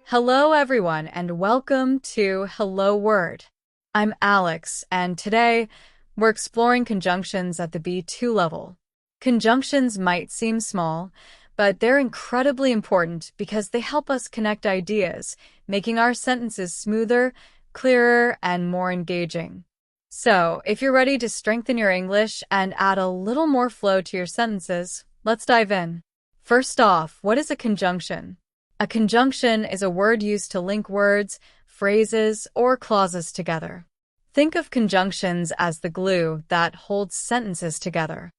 Hello, everyone, and welcome to Hello Word. I'm Alex, and today we're exploring conjunctions at the B2 level. Conjunctions might seem small, but they're incredibly important because they help us connect ideas, making our sentences smoother, clearer, and more engaging. So, if you're ready to strengthen your English and add a little more flow to your sentences, let's dive in. First off, what is a conjunction? A conjunction is a word used to link words, phrases, or clauses together. Think of conjunctions as the glue that holds sentences together.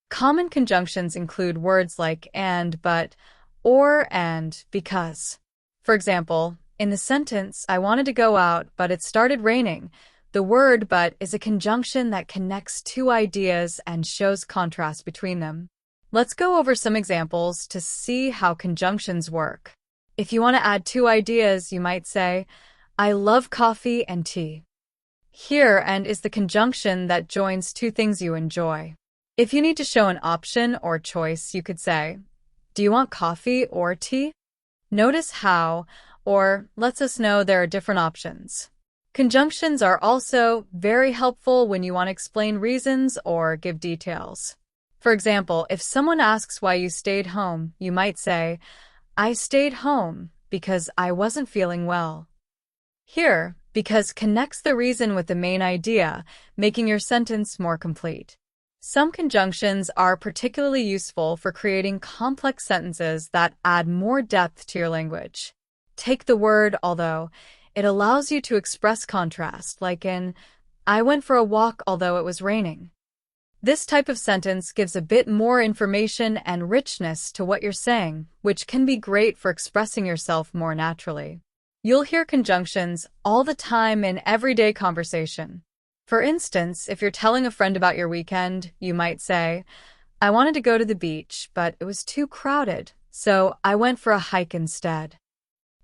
Common conjunctions include words like and, but, or, and, because. For example, in the sentence, I wanted to go out, but it started raining. The word but is a conjunction that connects two ideas and shows contrast between them. Let's go over some examples to see how conjunctions work. If you want to add two ideas, you might say, I love coffee and tea. Here and is the conjunction that joins two things you enjoy. If you need to show an option or choice, you could say, do you want coffee or tea? Notice how or lets us know there are different options. Conjunctions are also very helpful when you want to explain reasons or give details. For example, if someone asks why you stayed home, you might say, I stayed home because I wasn't feeling well. Here, because connects the reason with the main idea, making your sentence more complete. Some conjunctions are particularly useful for creating complex sentences that add more depth to your language. Take the word although. It allows you to express contrast, like in, I went for a walk although it was raining. This type of sentence gives a bit more information and richness to what you're saying, which can be great for expressing yourself more naturally. You'll hear conjunctions all the time in everyday conversation. For instance, if you're telling a friend about your weekend, you might say, I wanted to go to the beach, but it was too crowded, so I went for a hike instead.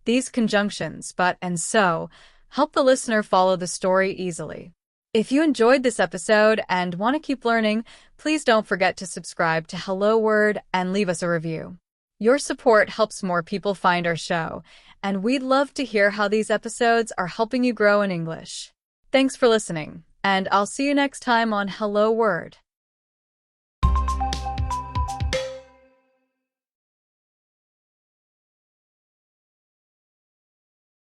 These conjunctions, but and so, help the listener follow the story easily. If you enjoyed this episode and want to keep learning, please don't forget to subscribe to Hello Word and leave us a review. Your support helps more people find our show, and we'd love to hear how these episodes are helping you grow in English. Thanks for listening, and I'll see you next time on Hello Word.